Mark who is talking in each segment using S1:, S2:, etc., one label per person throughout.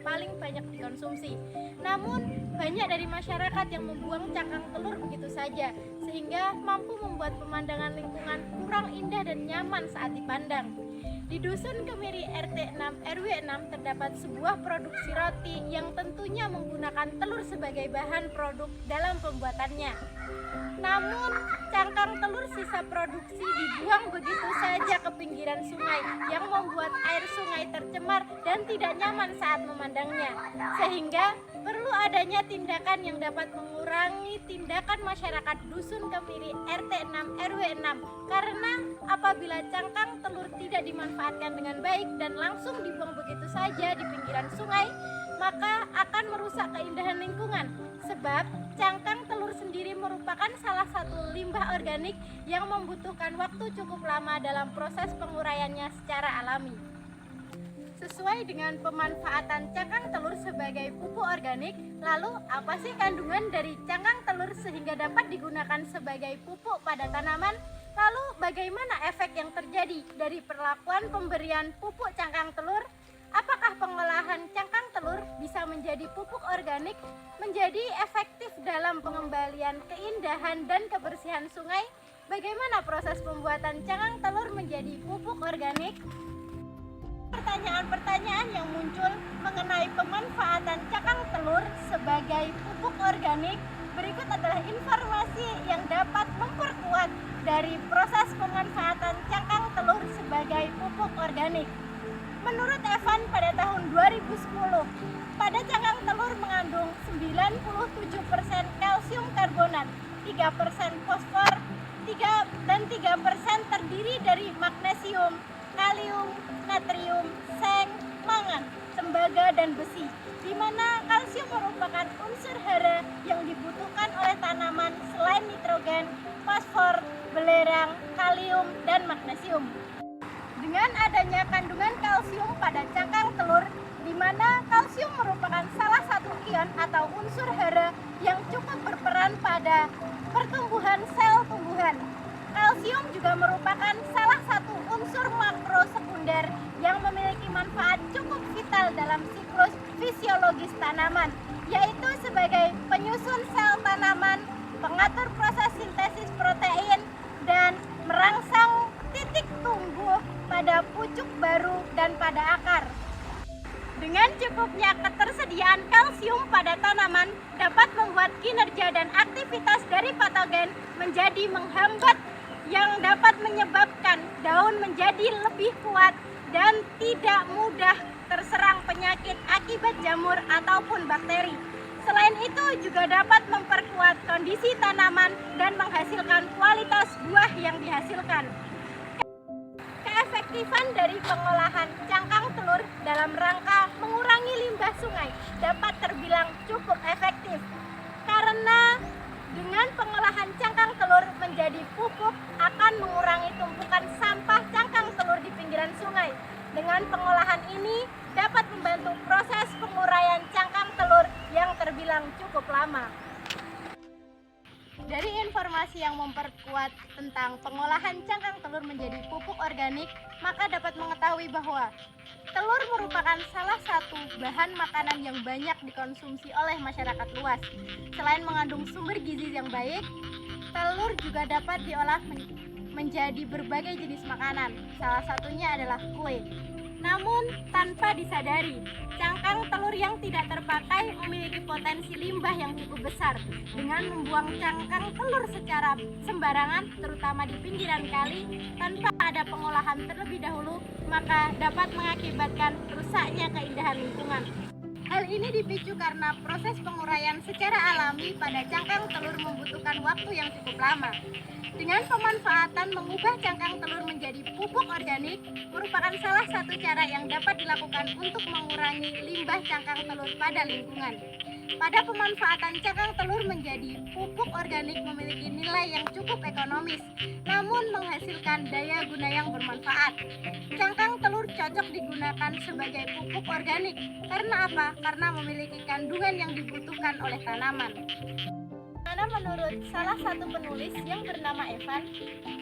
S1: paling banyak dikonsumsi. Namun, banyak dari masyarakat yang membuang cangkang telur begitu saja, sehingga mampu membuat pemandangan lingkungan kurang indah dan nyaman saat dipandang. Di Dusun Kemiri RT 6 RW 6 terdapat sebuah produksi roti yang tentunya menggunakan telur sebagai bahan produk dalam pembuatannya. Namun, cangkang telur sisa produksi dibuang begitu saja ke pinggiran sungai yang membuat air sungai tercemar dan tidak nyaman saat memandangnya. Sehingga perlu adanya tindakan yang dapat mengurangi tindakan masyarakat Dusun Kemiri RT 6 RW 6 karena apabila cangkang telur tidak dimanfaatkan dengan baik dan langsung dibuang begitu saja di pinggiran sungai, maka akan merusak keindahan lingkungan. Sebab cangkang telur sendiri merupakan salah satu limbah organik yang membutuhkan waktu cukup lama dalam proses penguraiannya secara alami. Sesuai dengan pemanfaatan cangkang telur sebagai pupuk organik, lalu apa sih kandungan dari cangkang telur sehingga dapat digunakan sebagai pupuk pada tanaman? Lalu bagaimana efek yang terjadi dari perlakuan pemberian pupuk cangkang telur? Apakah pengolahan cangkang telur bisa menjadi pupuk organik, menjadi efektif dalam pengembalian keindahan dan kebersihan sungai? Bagaimana proses pembuatan cangkang telur menjadi pupuk organik? Pertanyaan-pertanyaan yang muncul mengenai pemanfaatan cangkang telur sebagai pupuk organik, berikut adalah informasi yang dapat memperkuat dari proses pemanfaatan cangkang telur sebagai pupuk organik. Menurut Evan pada tahun 2010, pada cangkang telur mengandung 97% kalsium karbonat, 3% fosfor, dan 3% terdiri dari magnesium, kalium, natrium, seng, mangan, tembaga, dan besi, di mana kalsium merupakan unsur hara yang dibutuhkan oleh tanaman selain nitrogen, fosfor, belerang, kalium, dan magnesium. Dengan adanya kandungan kalsium pada cangkang telur, di mana kalsium merupakan salah satu ion atau unsur hara yang cukup berperan pada pertumbuhan sel tumbuhan. Kalsium juga merupakan salah satu unsur makro sekunder yang memiliki manfaat cukup vital dalam siklus fisiologis tanaman, yaitu sebagai penyusun sel tanaman, pengatur proses sintesis protein, dan merangsang titik tumbuh pada pucuk baru dan pada akar. Dengan cukupnya ketersediaan kalsium pada tanaman dapat membuat kinerja dan aktivitas dari patogen menjadi menghambat yang dapat menyebabkan daun menjadi lebih kuat dan tidak mudah terserang penyakit akibat jamur ataupun bakteri. Selain itu juga dapat memperkuat kondisi tanaman dan menghasilkan kualitas buah yang dihasilkan. Keefektifan dari pengolahan cangkang telur dalam rangka mengurangi limbah sungai dapat terbilang cukup efektif karena dengan pengolahan cangkang telur menjadi pupuk akan mengurangi tumpukan sampah cangkang telur di pinggiran sungai. Dengan pengolahan ini dapat membantu proses penguraian cangkang telur yang terbilang cukup lama. Dari informasi yang memperkuat tentang pengolahan cangkang telur menjadi pupuk organik, maka dapat mengetahui bahwa telur merupakan salah satu bahan makanan yang banyak dikonsumsi oleh masyarakat luas. Selain mengandung sumber gizi yang baik, telur juga dapat diolah menjadi berbagai jenis makanan. Salah satunya adalah kue. Namun tanpa disadari, cangkang telur yang tidak terpakai memiliki potensi limbah yang cukup besar. Dengan membuang cangkang telur secara sembarangan, terutama di pinggiran kali, tanpa ada pengolahan terlebih dahulu, maka dapat mengakibatkan rusaknya keindahan lingkungan. Hal ini dipicu karena proses penguraian secara alami pada cangkang telur membutuhkan waktu yang cukup lama. Dengan pemanfaatan mengubah cangkang telur menjadi pupuk organik merupakan salah satu cara yang dapat dilakukan untuk mengurangi limbah cangkang telur pada lingkungan. Pada pemanfaatan cangkang telur menjadi pupuk organik memiliki nilai yang cukup ekonomis, namun menghasilkan daya guna yang bermanfaat. Cangkang telur cocok digunakan sebagai pupuk organik. Karena apa? Karena memiliki kandungan yang dibutuhkan oleh tanaman. mana menurut salah satu penulis yang bernama Evan,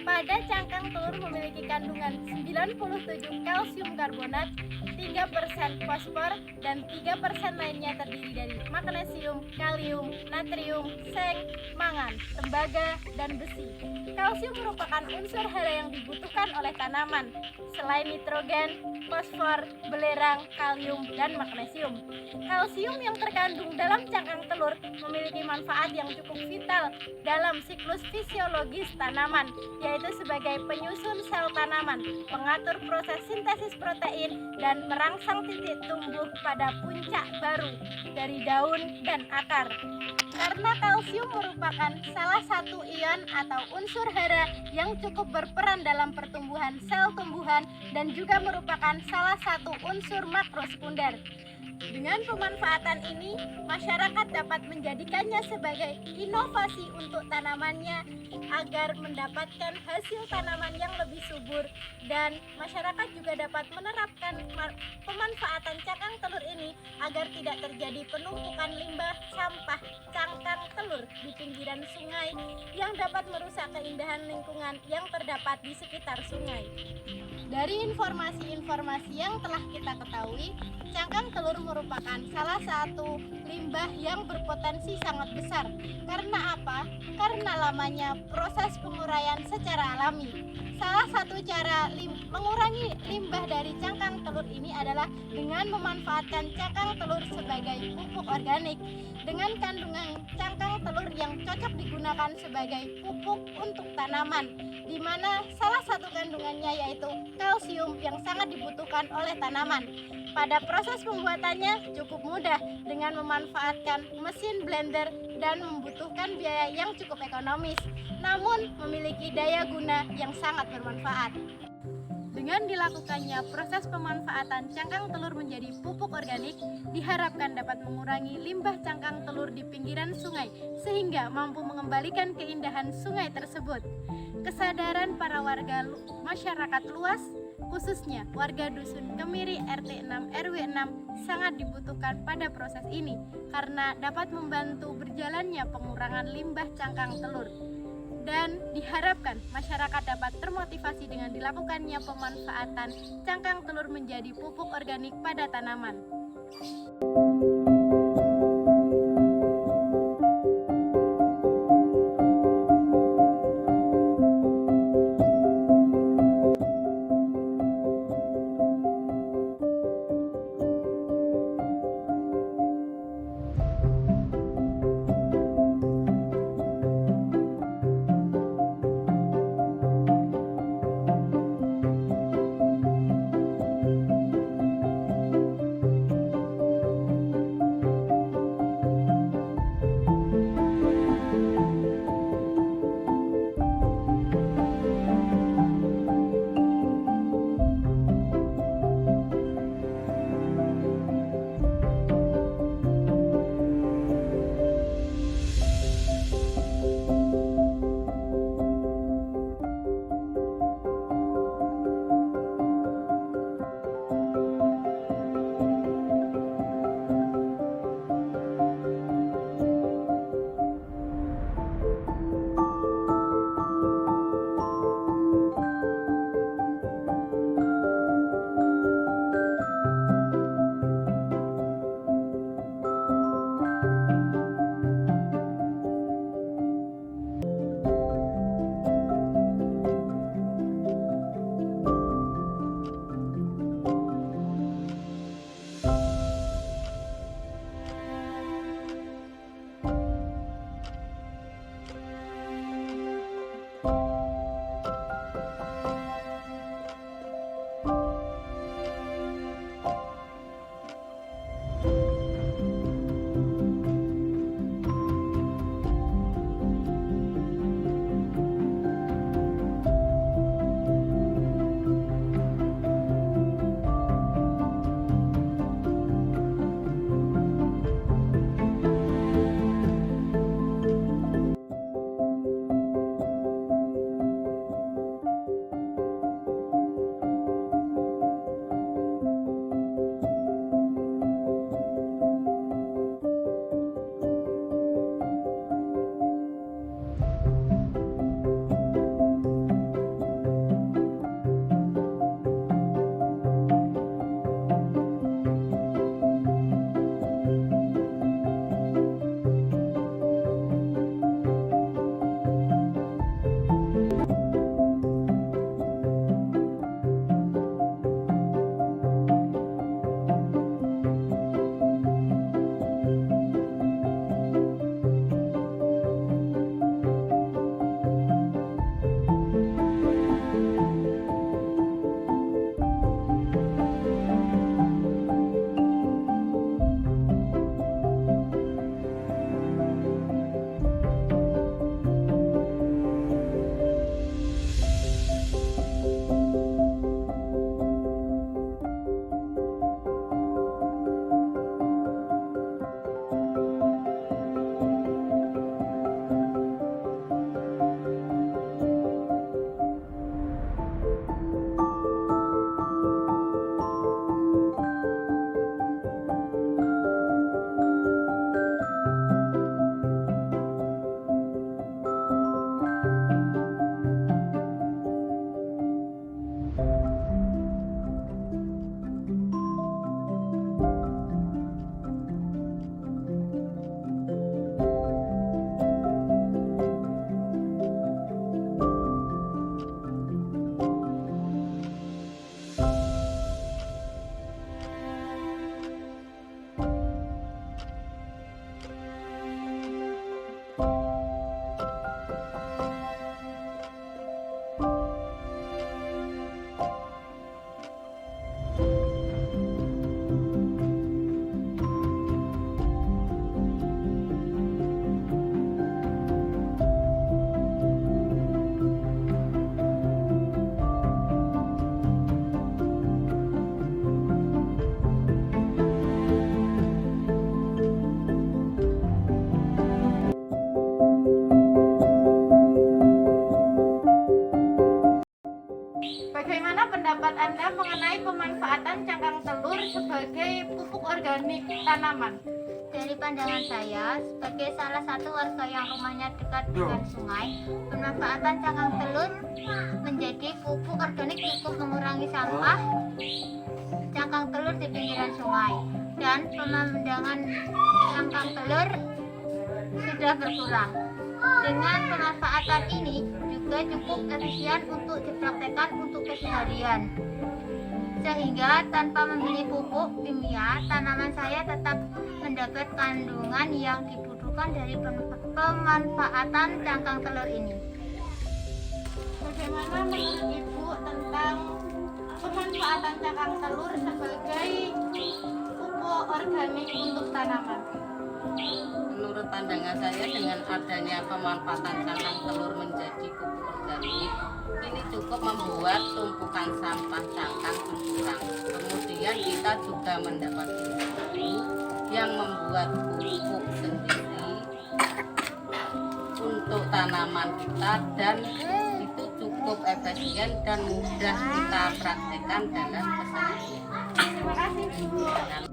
S1: pada cangkang telur memiliki kandungan 97 kalsium karbonat, 3% fosfor, dan 3% lainnya terdiri dari magnesium, kalium, natrium, seng, mangan, tembaga, dan besi. Kalsium merupakan unsur hara yang dibutuhkan oleh tanaman, selain nitrogen, fosfor, belerang, kalium, dan magnesium. Kalsium yang terkandung dalam cangkang telur memiliki manfaat yang cukup vital dalam siklus fisiologis tanaman, yaitu sebagai penyusun sel tanaman, pengatur proses sintesis protein, dan merangsang titik tumbuh pada puncak baru dari daun dan akar. Karena kalsium merupakan salah satu ion atau unsur hara yang cukup berperan dalam pertumbuhan sel tumbuhan dan juga merupakan salah satu unsur makrosekunder. Dengan pemanfaatan ini, masyarakat dapat menjadikannya sebagai inovasi untuk tanamannya agar mendapatkan hasil tanaman yang lebih subur, dan masyarakat juga dapat menerapkan pemanfaatan cangkang telur ini agar tidak terjadi penumpukan limbah sampah cangkang telur di pinggiran sungai yang dapat merusak keindahan lingkungan yang terdapat di sekitar sungai. Dari informasi-informasi yang telah kita ketahui, cangkang telur merupakan salah satu limbah yang berpotensi sangat besar. Karena apa? Karena lamanya proses penguraian secara alami. Salah satu cara mengurangi limbah dari cangkang telur ini adalah dengan memanfaatkan cangkang telur sebagai pupuk organik. Dengan kandungan cangkang telur yang cocok digunakan sebagai pupuk untuk tanaman, di mana salah satu kandungannya yaitu kalsium yang sangat dibutuhkan oleh tanaman. Pada proses pembuatannya cukup mudah dengan memanfaatkan mesin blender dan membutuhkan biaya yang cukup ekonomis, namun memiliki daya guna yang sangat bermanfaat. Dengan dilakukannya proses pemanfaatan cangkang telur menjadi pupuk organik, diharapkan dapat mengurangi limbah cangkang telur di pinggiran sungai sehingga mampu mengembalikan keindahan sungai tersebut. Kesadaran para warga masyarakat luas, khususnya warga Dusun Kemiri RT 6 RW 6 sangat dibutuhkan pada proses ini karena dapat membantu berjalannya pengurangan limbah cangkang telur. Dan diharapkan masyarakat dapat termotivasi dengan dilakukannya pemanfaatan cangkang telur menjadi pupuk organik pada tanaman. tanaman?
S2: Dari pandangan saya, sebagai salah satu warga yang rumahnya dekat dengan sungai, pemanfaatan cangkang telur menjadi pupuk organik cukup mengurangi sampah cangkang telur di pinggiran sungai, dan pemandangan cangkang telur sudah berkurang. Dengan pemanfaatan ini juga cukup efisien untuk dipraktekkan untuk keseharian, sehingga tanpa membeli pupuk kimia, tanaman saya tetap mendapat kandungan yang dibutuhkan dari pemanfaatan cangkang telur ini.
S1: Bagaimana menurut Ibu tentang pemanfaatan cangkang telur sebagai pupuk organik untuk tanaman?
S3: Menurut pandangan saya, dengan adanya pemanfaatan cangkang telur menjadi pupuk organik, ini cukup membuat tumpukan sampah cangkang berkurang. Kemudian kita juga mendapat ilmu yang membuat pupuk sendiri untuk tanaman kita, dan itu cukup efisien dan mudah kita praktekkan dalam keseharian.
S1: Terima kasih Bu.